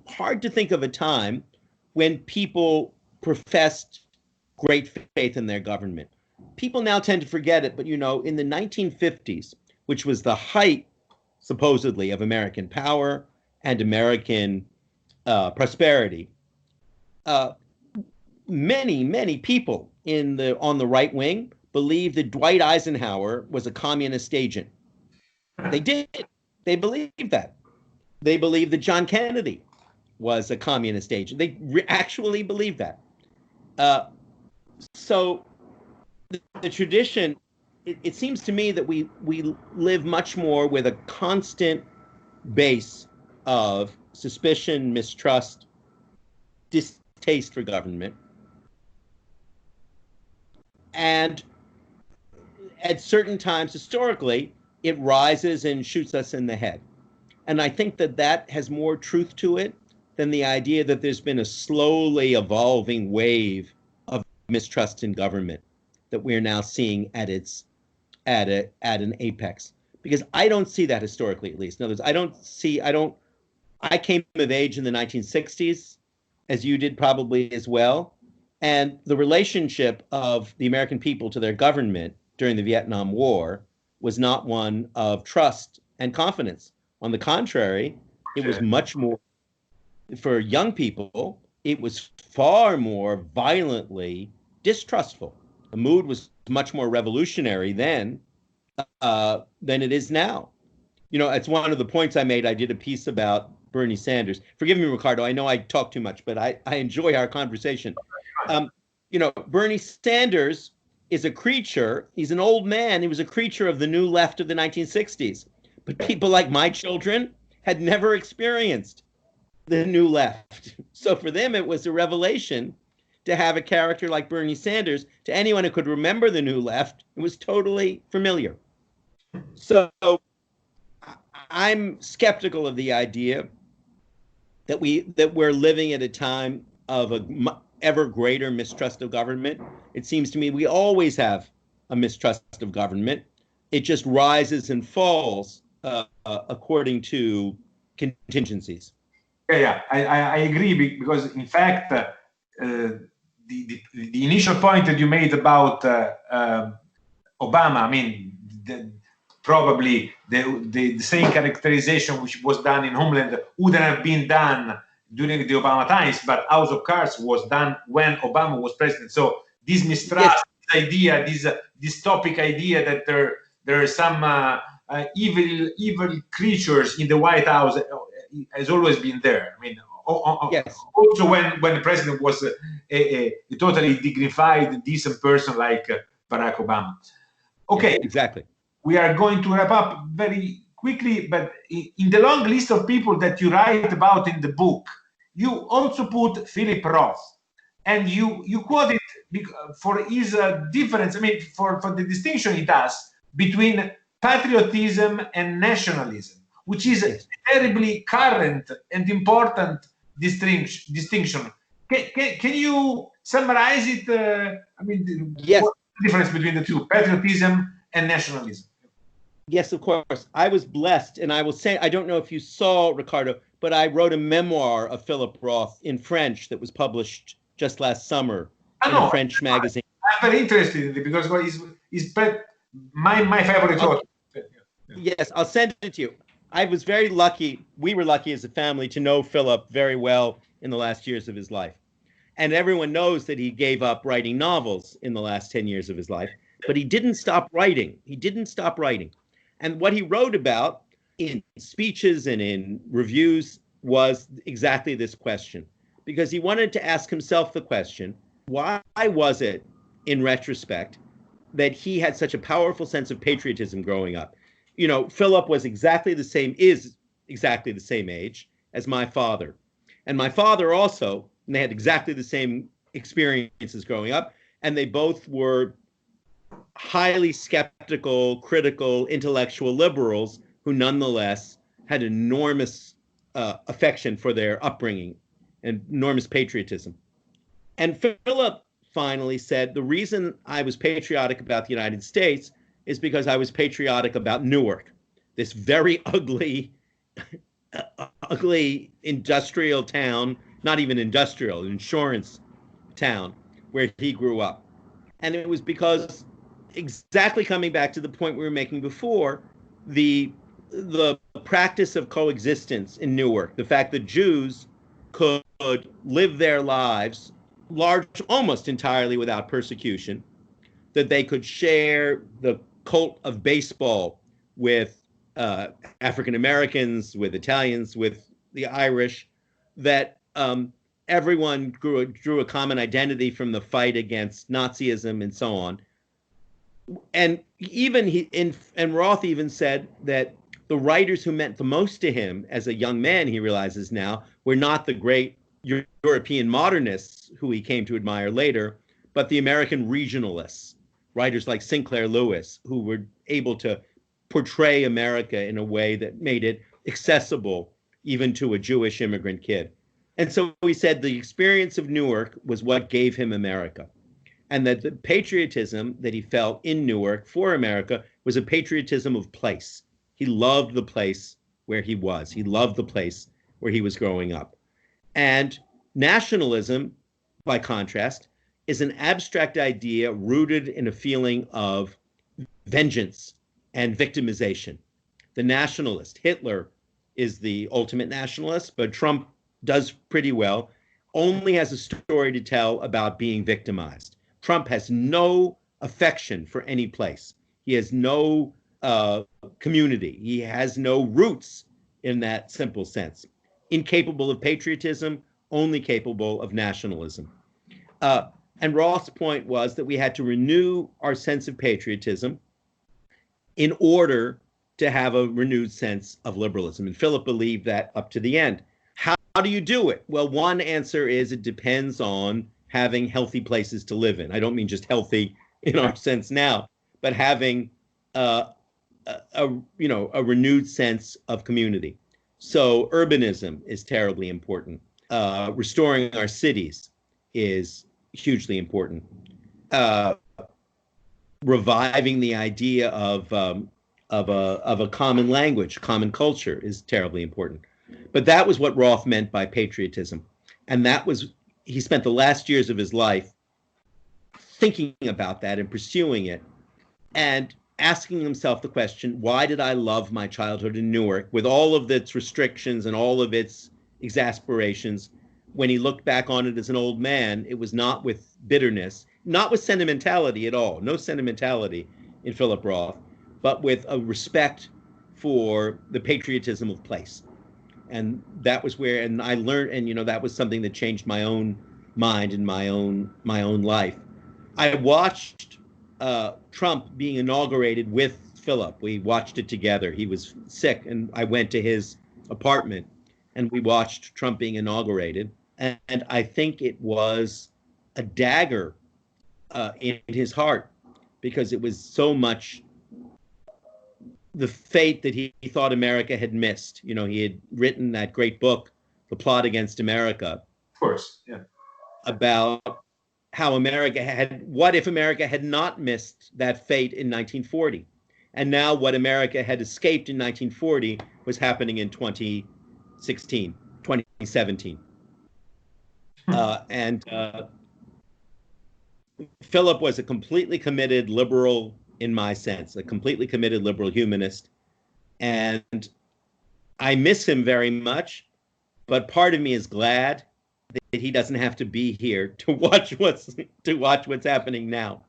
hard to think of a time when people professed great faith in their government. People now tend to forget it, but you know, in the 1950s, which was the height, supposedly, of American power and American prosperity, many people on the right wing believed that Dwight Eisenhower was a communist agent. They did. They believed that. They believe that John Kennedy was a communist agent. They actually believe that. So the tradition, it seems to me that we live much more with a constant base of suspicion, mistrust, distaste for government. And at certain times historically, it rises and shoots us in the head. And I think that that has more truth to it than the idea that there's been a slowly evolving wave of mistrust in government that we're now seeing at an apex. Because I don't see that historically, at least. In other words, I came of age in the 1960s, as you did probably as well. And the relationship of the American people to their government during the Vietnam War was not one of trust and confidence. On the contrary, it was much more, for young people, it was far more violently distrustful. The mood was much more revolutionary then than it is now. You know, it's one of the points I made. I did a piece about Bernie Sanders. Forgive me, Riccardo, I know I talk too much, but I enjoy our conversation. You know, Bernie Sanders is a creature. He's an old man. He was a creature of the new left of the 1960s. But people like my children had never experienced the new left. So for them, it was a revelation to have a character like Bernie Sanders. To anyone who could remember the new left, it was totally familiar. So I'm skeptical of the idea that we're living at a time of a ever greater mistrust of government. It seems to me we always have a mistrust of government. It just rises and falls according to contingencies. Yeah, I agree, because in fact, the initial point that you made about Obama, I mean, probably the same characterization which was done in Homeland wouldn't have been done during the Obama times, but House of Cards was done when Obama was president. So this mistrust idea, this dystopic idea that there are some evil creatures in the White House has always been there. I mean, also when the president was a totally dignified, decent person like Barack Obama. Okay, yes, exactly. We are going to wrap up very quickly, but in the long list of people that you write about in the book, you also put Philip Roth, and you quote it for his difference. I mean, for the distinction he does between patriotism and nationalism, which is a terribly current and important distinction. Can you summarize it? I mean, yes. What's the difference between the two, patriotism and nationalism? Yes, of course. I was blessed, and I will say, I don't know if you saw, Riccardo, but I wrote a memoir of Philip Roth in French that was published just last summer in a French magazine. I'm very interested in it because he's my favorite author. Yes, I'll send it to you. I was very lucky. We were lucky as a family to know Philip very well in the last years of his life. And everyone knows that he gave up writing novels in the last 10 years of his life, but he didn't stop writing. He didn't stop writing. And what he wrote about in speeches and in reviews was exactly this question, because he wanted to ask himself the question, why was it, in retrospect, that he had such a powerful sense of patriotism growing up? You know, Philip is exactly the same age as my father. And my father also, and they had exactly the same experiences growing up, and they both were highly skeptical, critical, intellectual liberals who nonetheless had enormous affection for their upbringing and enormous patriotism. And Philip finally said, the reason I was patriotic about the United States is because I was patriotic about Newark, this very ugly industrial town, not even industrial, insurance town where he grew up. And it was because, exactly coming back to the point we were making before, the practice of coexistence in Newark, the fact that Jews could live their lives almost entirely without persecution, that they could share the cult of baseball with African Americans, with Italians, with the Irish, that everyone drew a common identity from the fight against Nazism and so on. And and Roth even said that the writers who meant the most to him as a young man, he realizes now, were not the great European modernists who he came to admire later, but the American regionalists, writers like Sinclair Lewis, who were able to portray America in a way that made it accessible even to a Jewish immigrant kid. And so he said the experience of Newark was what gave him America, and that the patriotism that he felt in Newark for America was a patriotism of place. He loved the place where he was. He loved the place where he was growing up. And nationalism, by contrast, is an abstract idea rooted in a feeling of vengeance and victimization. The nationalist, Hitler, is the ultimate nationalist, but Trump does pretty well, only has a story to tell about being victimized. Trump has no affection for any place. He has no community. He has no roots in that simple sense. Incapable of patriotism, only capable of nationalism. And Roth's point was that we had to renew our sense of patriotism in order to have a renewed sense of liberalism. And Philip believed that up to the end. How do you do it? Well, one answer is it depends on having healthy places to live in. I don't mean just healthy in our sense now, but having a renewed sense of community. So urbanism is terribly important. Restoring our cities is hugely important. Reviving the idea of a common language, common culture is terribly important. But that was what Roth meant by patriotism. And he spent the last years of his life thinking about that and pursuing it and asking himself the question, why did I love my childhood in Newark with all of its restrictions and all of its exasperations? When he looked back on it as an old man, it was not with bitterness, not with sentimentality at all, no sentimentality in Philip Roth, but with a respect for the patriotism of place. And that was where, and I learned, and that was something that changed my own mind and my own life. I watched Trump being inaugurated with Philip. We watched it together. He was sick, and I went to his apartment, and we watched Trump being inaugurated. And I think it was a dagger in his heart, because it was so much the fate that he thought America had missed. He had written that great book, The Plot Against America. Of course, yeah. About how what if America had not missed that fate in 1940? And now what America had escaped in 1940 was happening in 2017. Philip was a completely committed liberal, in my sense, a completely committed liberal humanist. And I miss him very much, but part of me is glad that he doesn't have to be here to watch what's happening now.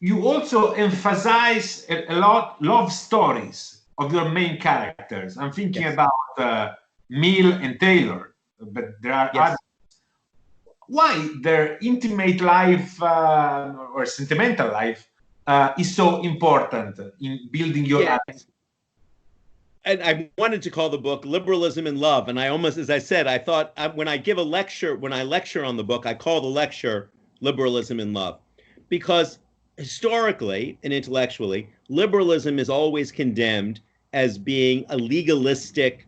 You also emphasize a lot love stories of your main characters. I'm thinking about Mill and Taylor, but there are others. Why their intimate life or sentimental life is so important in building your life? And I wanted to call the book Liberalism and Love. And I almost, as I said, I thought when I lecture on the book, I call the lecture Liberalism and Love. Because historically and intellectually, liberalism is always condemned as being a legalistic,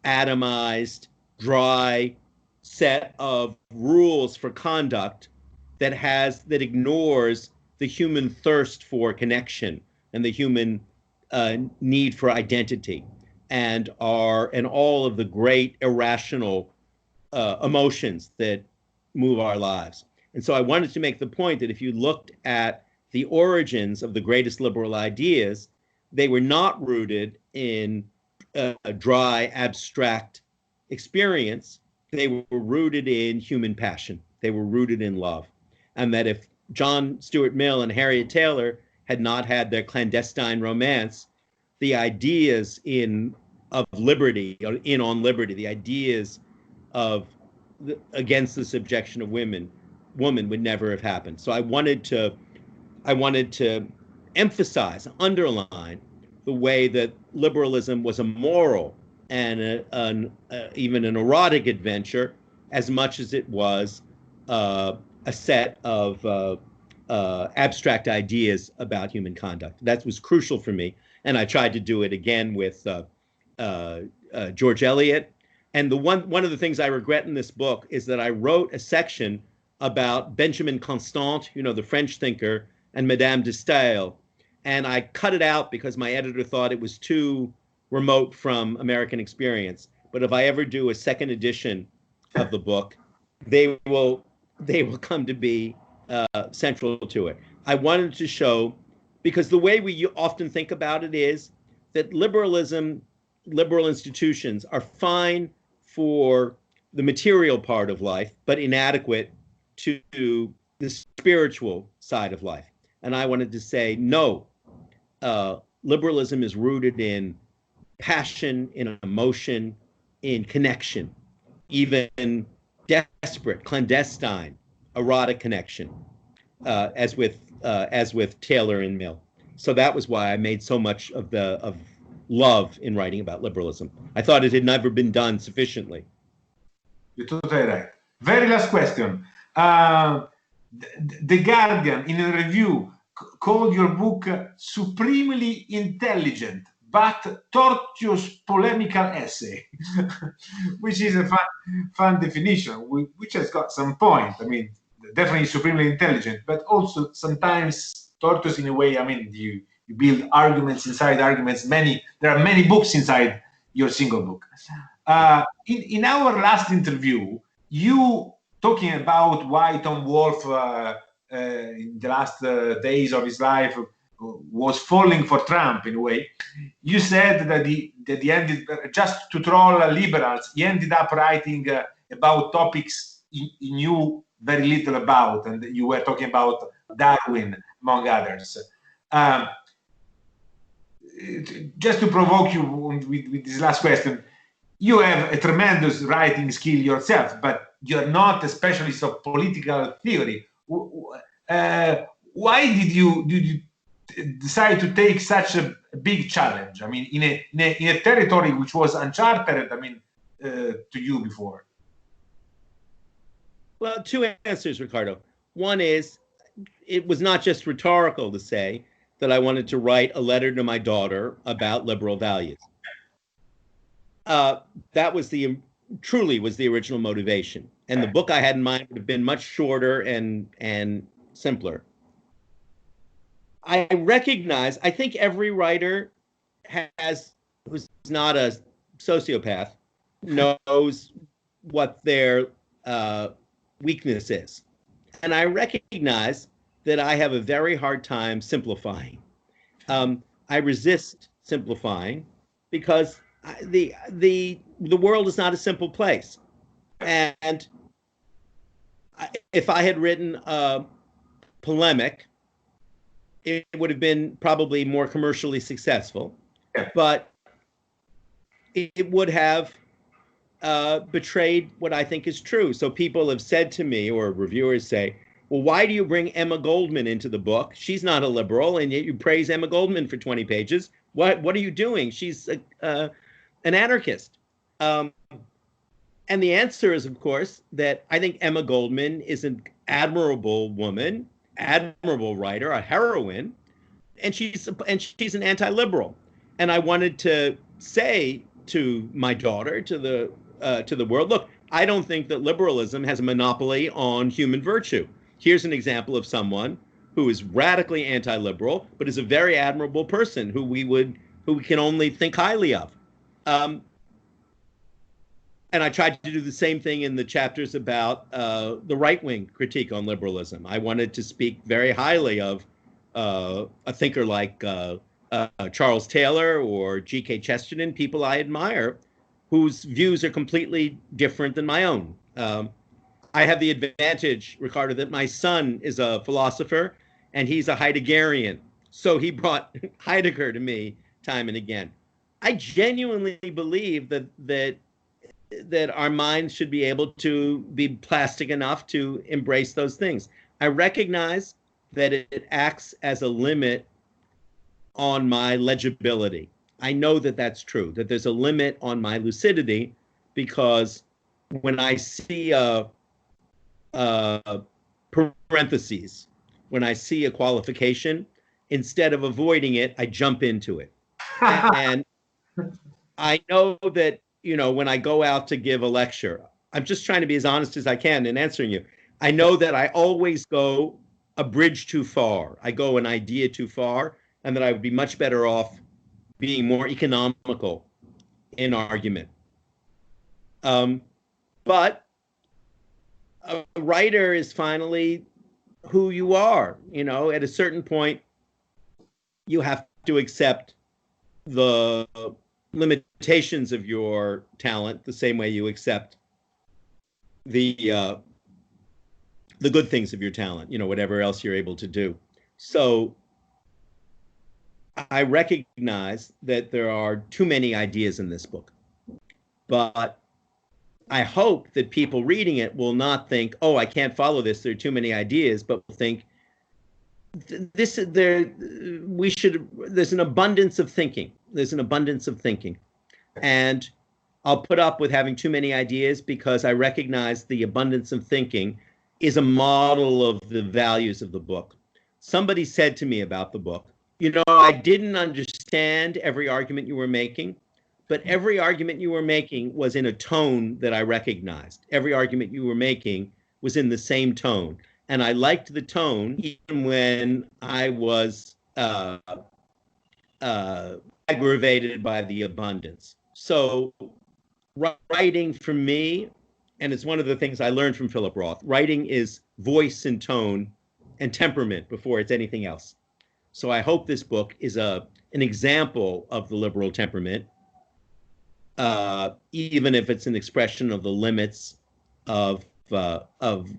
atomized, dry set of rules for conduct that ignores the human thirst for connection and the human need for identity and all of the great irrational emotions that move our lives. And so I wanted to make the point that if you looked at the origins of the greatest liberal ideas, they were not rooted in a dry, abstract experience. They were rooted in human passion. They were rooted in love. And that if John Stuart Mill and Harriet Taylor had not had their clandestine romance, the ideas of liberty, on liberty, the ideas of against the subjection of woman would never have happened. So I wanted to emphasize, underline the way that liberalism was a moral and even an erotic adventure, as much as it was a set of abstract ideas about human conduct. That was crucial for me, and I tried to do it again with George Eliot. And one of the things I regret in this book is that I wrote a section about Benjamin Constant, the French thinker, and Madame de Stael, and I cut it out because my editor thought it was too remote from American experience. But if I ever do a second edition of the book, they will come to be central to it. I wanted to show, because the way we often think about it is that liberal institutions are fine for the material part of life, but inadequate to the spiritual side of life. And I wanted to say, no, liberalism is rooted in passion, in emotion, in connection, even desperate, clandestine, erotic connection, as with Taylor and Mill. So that was why I made so much of love in writing about liberalism. I thought it had never been done sufficiently. You're totally right. Very last question. The Guardian, in a review, called your book supremely intelligent but tortuous polemical essay, which is a fun definition, which has got some point. I mean, definitely supremely intelligent, but also sometimes tortuous in a way. I mean, you build arguments inside arguments. There are many books inside your single book. In our last interview, you talking about why Tom Wolfe in the last days of his life was falling for Trump in a way. You said that he ended, just to troll liberals, he ended up writing about topics he knew very little about, and you were talking about Darwin, among others. Just to provoke you with this last question, you have a tremendous writing skill yourself, but you're not a specialist of political theory. Why did you decide to take such a big challenge? I mean, in a territory which was uncharted, I mean, to you before. Well, two answers, Riccardo. One is, it was not just rhetorical to say that I wanted to write a letter to my daughter about liberal values. That was truly was the original motivation. And the book I had in mind would have been much shorter and simpler. I recognize, I think every writer who's not a sociopath knows what their weakness is. And I recognize that I have a very hard time simplifying. I resist simplifying because the world is not a simple place. And if I had written a polemic, it would have been probably more commercially successful, but it would have betrayed what I think is true. So people have said to me, or reviewers say, well, why do you bring Emma Goldman into the book? She's not a liberal, and yet you praise Emma Goldman for 20 pages. What are you doing? She's an anarchist. And the answer is, of course, that I think Emma Goldman is an admirable woman, admirable writer, a heroine, and she's an anti-liberal. And I wanted to say to my daughter, to the world, look, I don't think that liberalism has a monopoly on human virtue. Here's an example of someone who is radically anti-liberal, but is a very admirable person who we can only think highly of. And I tried to do the same thing in the chapters about the right-wing critique on liberalism. I wanted to speak very highly of a thinker like Charles Taylor or G.K. Chesterton, people I admire, whose views are completely different than my own. I have the advantage, Riccardo, that my son is a philosopher and he's a Heideggerian. So he brought Heidegger to me time and again. I genuinely believe that our minds should be able to be plastic enough to embrace those things. I recognize that it acts as a limit on my legibility. I know that that's true, that there's a limit on my lucidity, because when I see parentheses, when I see a qualification, instead of avoiding it, I jump into it. And I know that, when I go out to give a lecture, I'm just trying to be as honest as I can in answering you. I know that I always go a bridge too far. I go an idea too far, and that I would be much better off being more economical in argument. But a writer is finally who you are. At a certain point, you have to accept the limitations of your talent the same way you accept the good things of your talent, whatever else you're able to do. So I recognize that there are too many ideas in this book, but I hope that people reading it will not think, oh, I can't follow this, there are too many ideas, but will think there's an abundance of thinking. There's an abundance of thinking. And I'll put up with having too many ideas because I recognize the abundance of thinking is a model of the values of the book. Somebody said to me about the book, I didn't understand every argument you were making, but every argument you were making was in a tone that I recognized. Every argument you were making was in the same tone. And I liked the tone even when I was aggravated by the abundance. So writing for me, and it's one of the things I learned from Philip Roth, writing is voice and tone and temperament before it's anything else. So I hope this book is an example of the liberal temperament, even if it's an expression of the limits of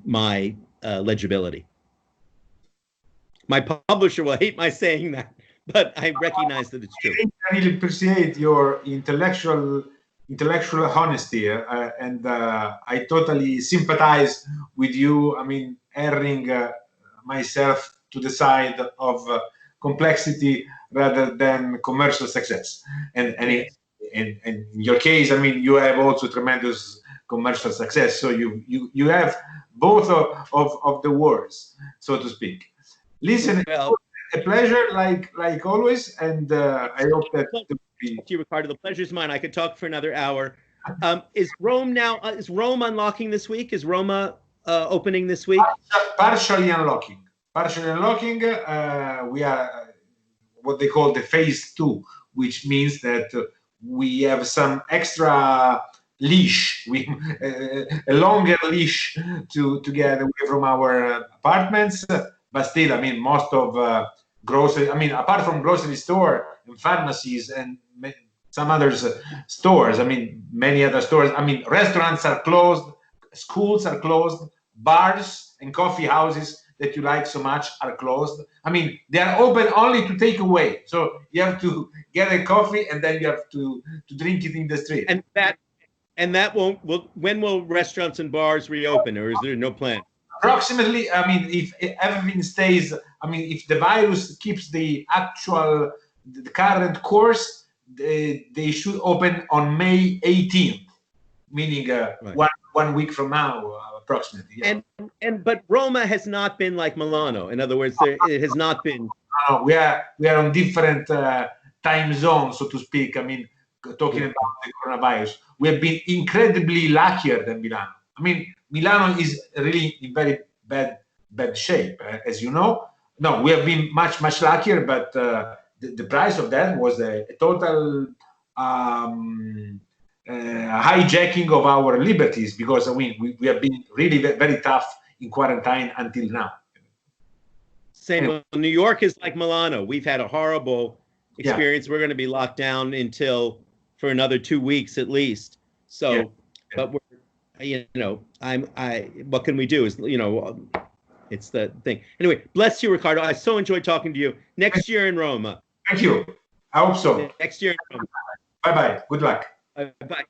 my legibility. My publisher will hate my saying that, but I recognize that it's true. I really appreciate your intellectual honesty, and I totally sympathize with you. I mean, erring myself to the side of complexity rather than commercial success. And in your case, I mean, you have also tremendous commercial success. So you have both of the words, so to speak. Listen, well, a pleasure, like always, and I hope that. Thank you, Riccardo. The pleasure is mine. I could talk for another hour. Is Rome now? Is Rome unlocking this week? Is Roma opening this week? Partially unlocking. We are what they call the phase 2, which means that we have some extra leash, a longer leash to get away from our apartments. But still, I mean, most of grocery. I mean, apart from grocery store and pharmacies and some other stores. I mean, many other stores. I mean, restaurants are closed, schools are closed, bars and coffee houses that you like so much are closed. I mean, they are open only to take away. So you have to get a coffee and then you have to drink it in the street. And that won't. When will restaurants and bars reopen, or is there no plan? Approximately. I mean, if everything stays. I mean, if the virus keeps the current course, they should open on May 18th, meaning right. one week from now, approximately. Yeah. But Roma has not been like Milano. In other words, it has not been. We are on different time zones, so to speak. I mean, talking about the coronavirus, we have been incredibly luckier than Milano. I mean, Milano is really in very bad shape, as you know. No, we have been much luckier, but the price of that was a total hijacking of our liberties, because I mean, we have been really very tough in quarantine until now. Same. Well, New York is like Milano. We've had a horrible experience. Yeah. We're going to be locked down for another 2 weeks at least. So, but we're, what can we do? Is It's the thing. Anyway, bless you, Riccardo. I so enjoyed talking to you. Next year in Rome. Thank you. I hope so. Next year in Rome. Bye-bye. Good luck. Bye.